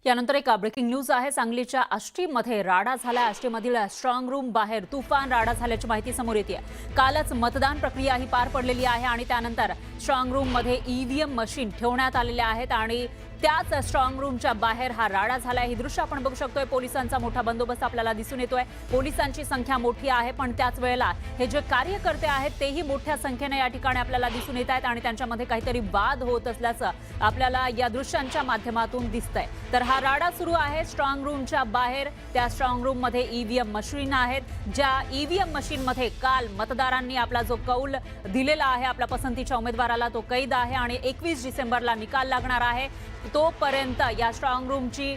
यानंतर एक breaking news आहे। सांगलीच्या आष्टीमध्ये राडा झाला। आष्टीमधील स्ट्रॉंग रूम बाहेर तुफान राडा झाल्याची माहिती समोर येते। कालच मतदान प्रक्रिया ही पार पडलेली आहे आणि त्यानंतर स्ट्रॉंग रूम मध्ये ईव्हीएम मशीन ठेवण्यात आलेले आहेत आणि त्याच स्ट्रॉंग रूमच्या बाहेर हा राडा झाला। ही दृश्य आपण बघू शकतोय। पोलिसांचा मोठा बंदोबस्त आपल्याला दिसून येतोय। पोलिसांची संख्या मोठी आहे, पण त्याच वेळेला हे जे कार्यकर्ते आहेत तेही मोठ्या संख्येने या ठिकाणी आपल्याला दिसून येत आहेत आणि त्यांच्यामध्ये काहीतरी वाद होत असल्याचं आपल्याला या दृश्यांच्या माध्यमातून दिसतंय। तर हा राडा सुरू आहे स्ट्रॉंग रूमच्या बाहेर। त्या स्ट्रॉंग रूम मध्ये ईव्हीएम मशीन आहेत, ज्या ईव्हीएम मशीन मध्ये काल मतदारांनी आपला जो कौल दिलेला आहे, आपल्या पसंतीच्या उमेदवाराला तो कैद आहे आणि 21 डिसेंबरला निकाल लागणार आहे। तोपर्यंत या स्ट्रॉंग रूमची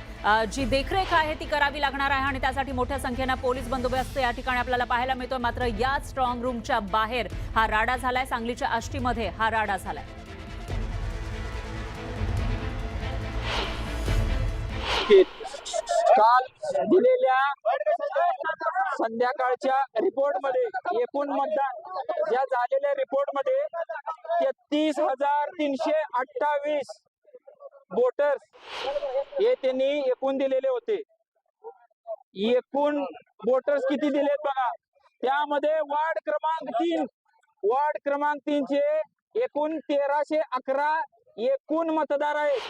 जी देखरेख आहे ती करावी लागणार आहे आणि त्यासाठी मोठ्या संख्येने पोलीस बंदोबस्त या ठिकाणी आपल्याला पाहायला मिळतोय। मात्र या स्ट्रॉंग रूमच्या बाहेर हा राडा झालाय। सांगलीच्या आष्टीमध्ये हा राडा झालाय। काल दिलेल्या संध्याकाळच्या रिपोर्टमध्ये एकूण मतदान ज्या झालेल्या रिपोर्टमध्ये 33,328 वोटर्स हे त्यांनी एकूण दिलेले होते। एकूण वोटर्स किती दिलेत बघा। त्यामध्ये वार्ड क्रमांक 3 चे एकूण 1311 एकूण मतदार आहेत।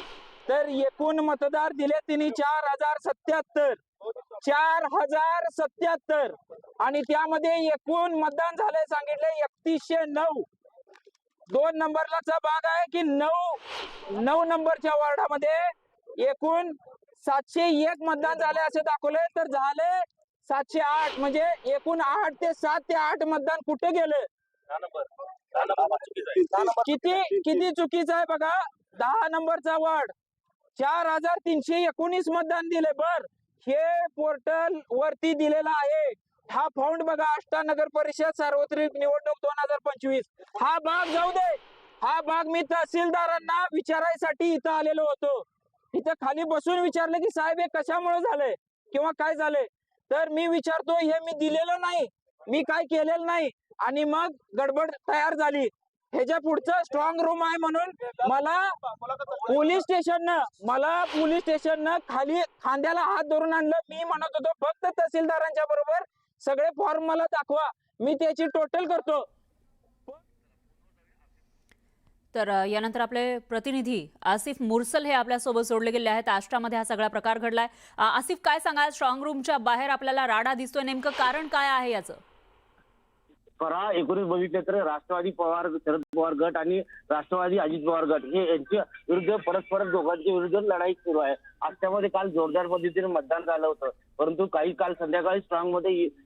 तर एकूण मतदार दिले त्यांनी 4077 आणि त्यामध्ये एकूण मतदान झाले सांगितले 3109। 2 नंबरचा भाग आहे की 9 नंबरच्या वार्डामध्ये एकूण 701 मतदान झाले असे दाखवले। तर झाले 708, म्हणजे एकूण 7 ते 8 मतदान कुठे गेले, किती चुकीचं आहे बघा। 10 नंबरचा वार्ड 4319 मतदान दिले। बर, हे पोर्टल वरती दिलेला आहे। हा फाउंड बघा, आष्टा नगर परिषद सार्वत्रिक निवडणूक 2025। हा भाग जाऊ दे, हा भाग मी तहसीलदारांना विचारायसाठी इथं आलेलो होतो। इथं खाली बसून विचारलं की साहेब हे कशामुळे झालंय किंवा काय झालंय। तर मी विचारतो, हे मी दिलेलं नाही, मी काय केलेलं नाही, आणि मग गडबड तयार झाली। ह्याच्या पुढचं स्ट्रॉंग रूम आहे म्हणून मला पोलीस स्टेशननं खाली खांद्याला हात धरून आणलं। मी म्हणत होतो फक्त तहसीलदारांच्या बरोबर सगळे फॉर्म मला दाखवा, मी त्याची टोटल करतो। तर यानंतर आपले प्रतिनिधी आसिफ मुरसल हे आपल्यासोबत जोडले गेले आहेत। आष्टामध्ये हा सगळा प्रकार घडलाय। आसिफ, काय सांगाल? स्ट्रॉंग रूमच्या बाहेर आपल्याला राडा दिसतोय, नेमकं कारण काय आहे याचं? एकूणच बघितलं तर राष्ट्रवादी शरद पवार गट आणि राष्ट्रवादी अजित पवार गट हे यांच्या विरुद्ध परस्पर दोघांच्या विरुद्ध लढाई सुरू आहे। आष्ट्यामध्ये काल जोरदार पद्धतीने मतदान झालं होतं, परंतु काही काल संध्याकाळी स्ट्रॉंग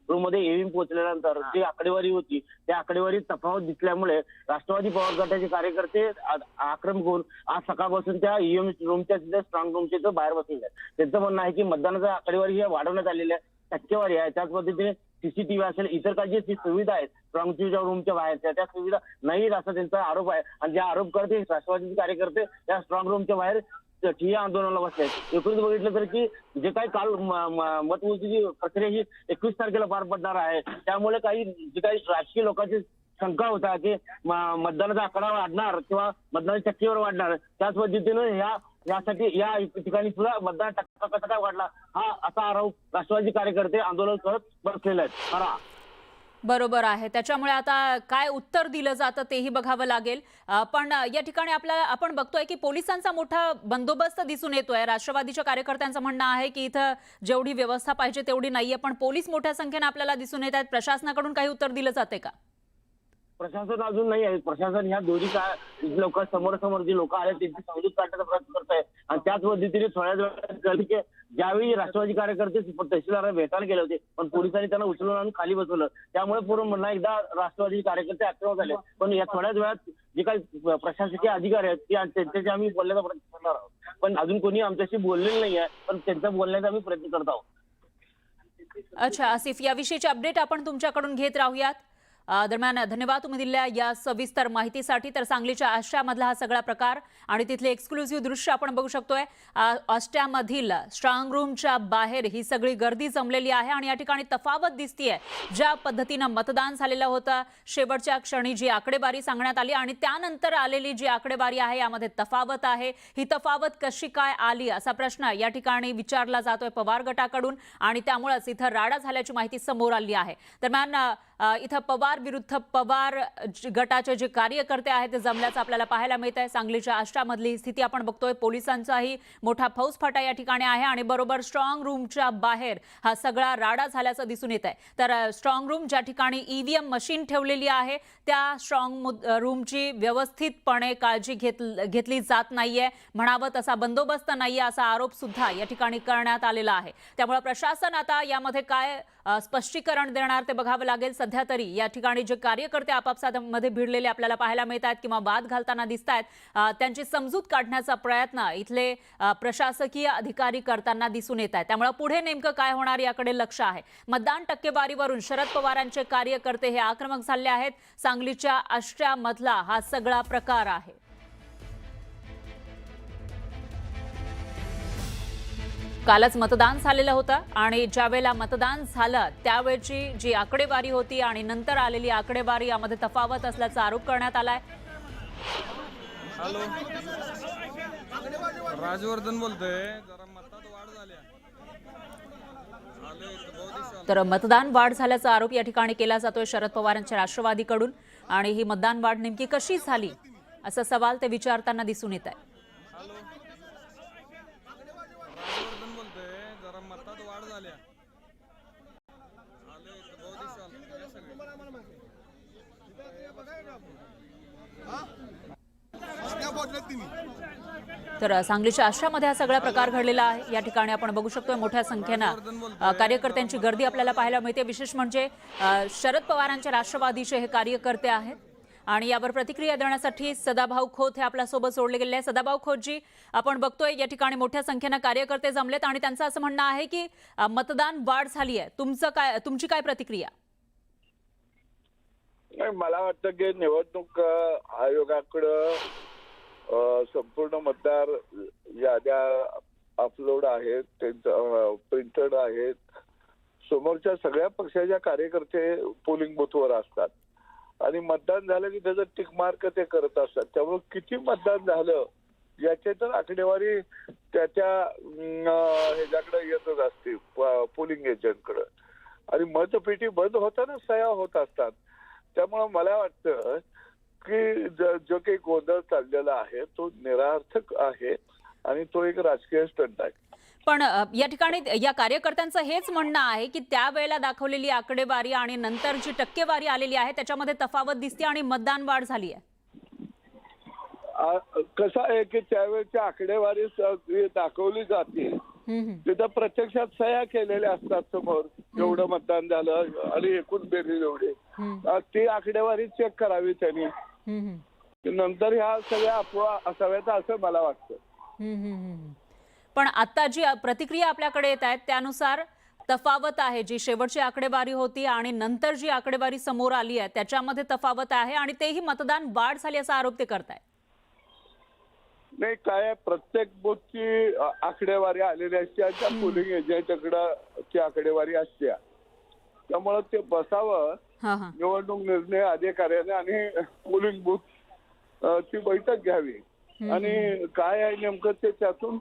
रूम मध्ये ईव्हीएम पोहोचल्यानंतर जी आकडेवारी होती त्या आकडेवारीत तफावत दिसल्यामुळे राष्ट्रवादी पवार गटाचे कार्यकर्ते आक्रमक होऊन आज सकाळपासून त्या ईव्हीएम रूमच्या स्ट्रॉंग रूमच्या बाहेर बसले आहेत। त्यांचं म्हणणं आहे की मतदानाच्या आकडेवारी ही वाढवण्यात आलेल्या टक्केवारी आहे, त्याच पद्धतीने सीसीटीव्ही असेल, इतर काही जी सुविधा आहेत स्ट्रॉंगच्या रूमच्या बाहेरच्या त्या सुविधा नाही असा त्यांचा आरोप आहे। आणि जे आरोप करते राष्ट्रवादीचे कार्यकर्ते त्या स्ट्रॉंग रूमच्या बाहेर ठिय्या आंदोलनाला बसले आहेत। एकूणच बघितलं तर की जे काही काल मतमोजणीची प्रक्रिया ही 21 तारखेला पार पडणार आहे, त्यामुळे जे काही राजकीय लोकांची शंका होता की मतदानाचा आकडा वाढणार किंवा मतदानाची टक्केवारी वाढणार, त्याच पद्धतीने यासाठी या ठिकाणी सुद्धा मतदान टक्का कसा काय वाढला हा असा आरोप राष्ट्रवादी कार्यकर्ते आंदोलन करत बसलेले आहेत। बरोबर आहे, त्याच्यामुळे आता काय उत्तर दिलं जातं तेही बघावं लागेल। पण या ठिकाणी आपण बघतोय की पोलिसांचा मोठा बंदोबस्त दिसून येतोय। राष्ट्रवादीच्या कार्यकर्त्यांचं म्हणणं आहे की इथं जेवढी व्यवस्था पाहिजे तेवढी नाहीये, पण पोलीस मोठ्या संख्येने आपल्याला दिसून येत आहेत। प्रशासनाकडून काही उत्तर दिलं जाते का? प्रशासन अजून नाही आहे। प्रशासन ह्या दोन्ही लोक समोर जे लोक आले त्यांची समजूत काढण्याचा प्रयत्न करत आहे आणि त्याच पद्धतीने थोड्याच वेळात ज्यावेळी राष्ट्रवादी कार्यकर्ते तहसीलदारांना भेटायला गेले होते, पण पोलिसांनी त्यांना उचलून आणून खाली बसवलं, त्यामुळे पूर्ण पुन्हा एकदा राष्ट्रवादी कार्यकर्ते आक्रमक झाले। पण या थोड्याच वेळात जे काही प्रशासकीय अधिकारी आहेत त्यांच्याशी आम्ही बोलण्याचा प्रयत्न करणार आहोत, पण अजून कोणी आमच्याशी बोललेलं नाही आहे, पण त्यांचा बोलण्याचा आम्ही प्रयत्न करत आहोत। अच्छा आसिफ, याविषयीची अपडेट आपण तुमच्याकडून घेत राहूयात। दरम्यान धन्यवाद तुम्ही दिलेल्या या सविस्तर माहितीसाठी. तर सांगलीच्या आष्ट्यामधला हा सगळा प्रकार आणि तिथले एक्सक्लुझिव्ह दृश्य आपण बघू शकतोय. आष्ट्यामधील स्ट्रॉंग रूमच्या बाहेर ही सगळी गर्दी जमलेली आहे आणि या ठिकाणी तफावत दिसतीये. ज्या पद्धतीनं मतदान झालेलं होतं, शेवटच्या क्षणी जी आकडेवारी सांगण्यात आली आणि त्यानंतर आलेली जी आकडेवारी आहे यामध्ये तफावत आहे. ही तफावत कशी काय आली असा प्रश्न या ठिकाणी विचारला जातोय पवार गटाकडून आणि त्यामुळेच इथं राडा झाल्याची माहिती समोर आली आहे. दरम्यान इथं पवार विरुद्ध पवार गटाचे जे कार्यकर्ते आहेत ते जमल्याचं आपल्याला पाहायला मिळत आहे. सांगलीच्या आष्ट्यामधली स्थिती आपण बघतोय. पोलिसांचाही मोठा फौजफाटा या ठिकाणी आहे आणि बरोबर स्ट्रॉंग रूमच्या बाहेर हा सगळा राडा झाल्याचं दिसून येत आहे. तर स्ट्रॉंग रूम ज्या ठिकाणी ईव्हीएम मशीन ठेवलेली आहे त्या स्ट्रॉंग रूमची व्यवस्थितपणे काळजी घेतली जात नाहीये, म्हणावं तसा बंदोबस्त नाहीये असा आरोप सुद्धा या ठिकाणी करण्यात आलेला आहे. त्यामुळे प्रशासन आता यामध्ये काय स्पष्टीकरण देणार ते बघावं लागेल. सध्या तरी या ठिकाणी जे कार्यकर्ते आपापसात मध्ये भिडलेले आपल्याला पाहायला मिळत आहेत किंवा वाद घालताना दिसत आहेत, त्यांची समजूत काढण्याचा प्रयत्न इथले प्रशासकीय अधिकारी करताना दिसून येत आहेत. त्यामुळे पुढे नेमकं काय होणार याकडे लक्ष आहे. मतदान टक्केवारीवरून शरद पवारांचे कार्यकर्ते हे आक्रमक झाले आहेत. सांगलीच्या आष्ट्यामधला हा सगळा प्रकार आहे. कालच मतदान झालेलं होतं आणि ज्यावेळेला मतदान झालं त्यावेळची जी आकडेवारी होती आणि नंतर आलेली आकडेवारी यामध्ये तफावत असल्याचा आरोप करण्यात आलाय. हॅलो, राजवर्धन बोलतोय. जरा मतात वाढ झाल्या. तर मतदान वाढ झाल्याचा आरोप या ठिकाणी केला जातोय शरद पवारांच्या राष्ट्रवादीकडून आणि ही मतदान वाढ नेमकी कशी झाली असा सवाल ते विचारताना दिसून येत आहे. राजवर्धन बोलतोय. जरा मतात वाढ झाल्या. तर सांगलीच्या आश्रमामध्ये हा सगळा प्रकार घडलेला आहे. या ठिकाणी आपण बघू शकतोय मोठ्या संख्येनं कार्यकर्त्यांची गर्दी आपल्याला पाहायला मिळते. विशेष म्हणजे शरद पवारांच्या राष्ट्रवादीचे हे कार्यकर्ते आहेत आणि यावर प्रतिक्रिया देण्यासाठी सदाभाऊ खोत हे आपल्यासोबत जोडले गेले आहेत. सदाभाऊ खोतजी, आपण बघतोय या ठिकाणी मोठ्या संख्येनं कार्यकर्ते जमलेत आणि त्यांचं असं म्हणणं आहे की मतदान वाढ झाली आहे. तुमची काय प्रतिक्रिया? नाही, मला वाटतं की निवडणूक आयोगाकडं संपूर्ण मतदार याद्या अपलोड आहेत, त्यांचं प्रिंटेड आहेत. समोरच्या सगळ्या पक्षाच्या कार्यकर्ते पोलिंग बूथवर असतात आणि मतदान झालं की त्याचं टिक मार्क ते करत असतात. त्यामुळे किती मतदान झालं याची तर आकडेवारी त्याच्या ह्याच्याकडे येतच असते, पोलिंग एजंटकडे. आणि मतपेटी बंद होताना सह्या होत असतात. त्यामुळे मला वाटतं की जो काही गोंधळ चाललेला आहे तो निरर्थक आहे आणि तो एक राजकीय स्टंट आहे. पण या ठिकाणी या कार्यकर्त्यांचं हेच म्हणणं आहे की त्यावेळेला दाखवलेली आकडेवारी आणि नंतर जी टक्केवारी आलेली आहे त्याच्यामध्ये तफावत दिसते आणि मतदान वाढ झाली आहे. कसं आहे की त्यावेळेची आकडेवारी दाखवली जाते, तिथं प्रत्यक्षात सह्या केलेल्या असतात समोर, एवढं मतदान झालं आणि एकूण बेरीज एवढे. ती आकडेवारी चेक करावी त्यांनी, नंतर ह्या सगळ्या अफवा असाव्यात असं मला वाटतं. पण आता जी प्रतिक्रिया आपल्याकडे येत आहेत त्यानुसार तफावत आहे. जी शेवटची आकडेवारी होती आणि नंतर जी आकडेवारी समोर आली आहे त्याच्यामध्ये तफावत आहे आणि तेही मतदान वाढ झाली असा आरोप ते करतायत. नाही, काय प्रत्येक बूथची आकडेवारी आलेली असते, त्या पोलिंग एजंटकडे ती आकडेवारी असते. त्यामुळे ते बसावं निवडणूक निर्णय अधिकाऱ्याने आणि पोलिंग बूथ ची बैठक घ्यावी आणि काय आहे नेमकं ते त्यातून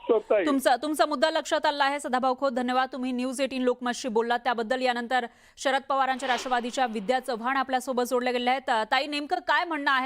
तुमचा मुद्दा लक्षात आला आहे. सदाभाऊ खोत, धन्यवाद. तुम्ही न्यूज 18 लोकमतशी बोललात त्याबद्दल. यानंतर शरद पवारांच्या राष्ट्रवादीच्या विद्या चव्हाण आपल्यासोबत जोडले गेले आहेत. ताई, नेमकं काय म्हणणं आहे